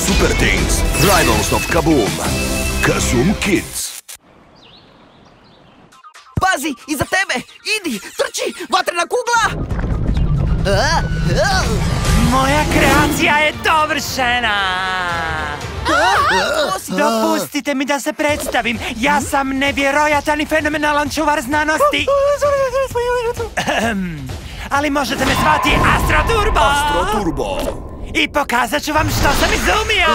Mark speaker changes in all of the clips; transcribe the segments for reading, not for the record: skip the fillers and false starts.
Speaker 1: Super Things, Rivals of Kaboom, Kazum Kids.
Speaker 2: Pazi, iza tebe! Idi, trči! Vatrena kugla!
Speaker 3: Moja kreacija je dovršena! Dopustite mi da se predstavim. Ja sam nevjerojatan i fenomenalan čuvar znanosti. Ali možete me zvati Astro Turbo!
Speaker 1: Astro Turbo!
Speaker 3: I pokazat ću vam što sam izumio!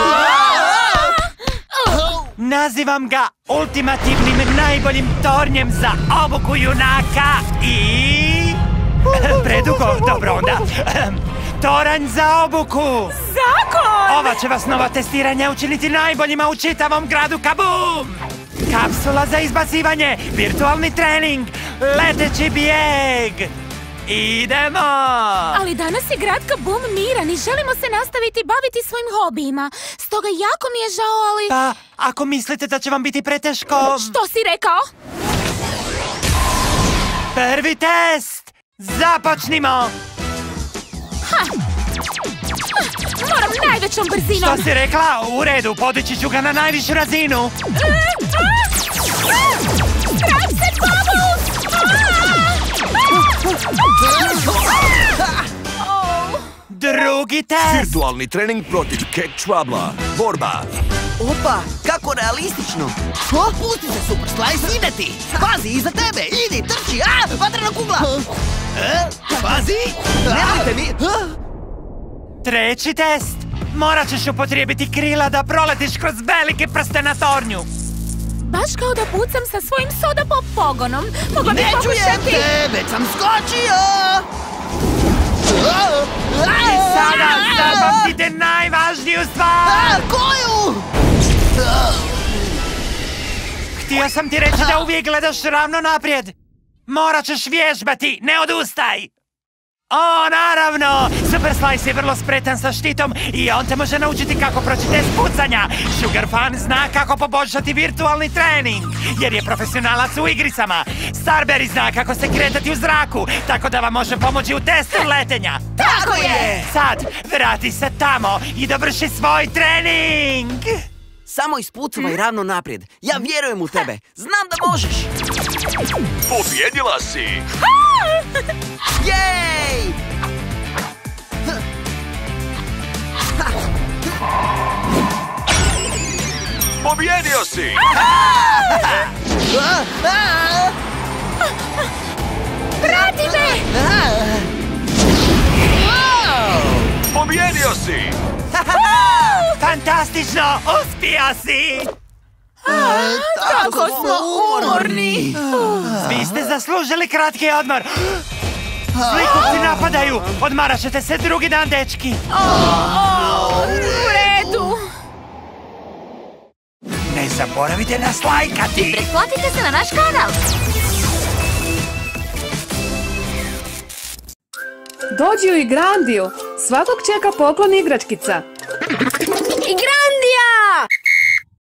Speaker 3: Nazivam ga ultimativnim najboljim tornjem za obuku junaka i... Predugo, dobro onda. Toranj za obuku!
Speaker 4: Zakon!
Speaker 3: Ova će vas nova testiranja učiniti najboljima u čitavom gradu Kaboom! Kapsula za izbacivanje, virtualni trening, leteći bijeg! Idemo!
Speaker 4: Ali danas je grad Kaboom miran i želimo se nastaviti baviti svojim hobijima. Stoga jako mi je žao, ali...
Speaker 3: Pa, ako mislite da će vam biti preteško...
Speaker 4: Što si rekao?
Speaker 3: Prvi test! Započnimo!
Speaker 4: Moram najvećom brzinom!
Speaker 3: Što si rekla? U redu, podići ću ga na najvišu razinu!
Speaker 4: Strah se, Bubbles!
Speaker 3: Drugi test!
Speaker 1: Virtualni trening protiv Cat Troublea. Borba!
Speaker 2: Opa, kako realistično! Pusti se, Super Slice, ide ti! Pazi, iza tebe! Idi, trči! Vatrena kugla! Pazi! Nemojte mi!
Speaker 3: Treći test! Morat ćeš upotrijebiti krila da proletiš kroz velike prste na tornju!
Speaker 4: Baš kao da pucam sa svojim soda pop pogonom. Mogla bih
Speaker 2: Ne čujem
Speaker 4: pokušati...
Speaker 2: te! Već sam skočio!
Speaker 3: I sada zapamtite najvažniju stvar!
Speaker 2: Koju?
Speaker 3: Htio sam ti reći da uvijek gledaš ravno naprijed! Morat ćeš vježbati, ne odustaj! O, naravno! Super Slice je vrlo spretan sa štitom i on te može naučiti kako proći test pucanja. Sugar Fan zna kako poboljšati virtualni trening, jer je profesionalac u igricama. Starberry zna kako se kretati u zraku, tako da vam može pomoći u testu letenja.
Speaker 2: Tako je!
Speaker 3: Sad, vrati se tamo i dovrši svoj trening!
Speaker 2: Samo ispucavaj ravno naprijed. Ja vjerujem u tebe. Znam da možeš.
Speaker 1: Pobjedila si!
Speaker 2: Jej!
Speaker 1: Pobjedio si!
Speaker 4: Prati me!
Speaker 1: Pobjedio si!
Speaker 3: Fantastično! Uspio si!
Speaker 4: Kako smo umorni!
Speaker 3: Vi ste zaslužili kratki odmor! Zlikovci napadaju! Odmarat ćete se drugi dan, dečki!
Speaker 4: U redu!
Speaker 3: Ne zaboravite nas lajkati!
Speaker 4: Pretplatite se na naš kanal!
Speaker 5: Dođi u Igrandiju, svakog čeka poklon igračkica.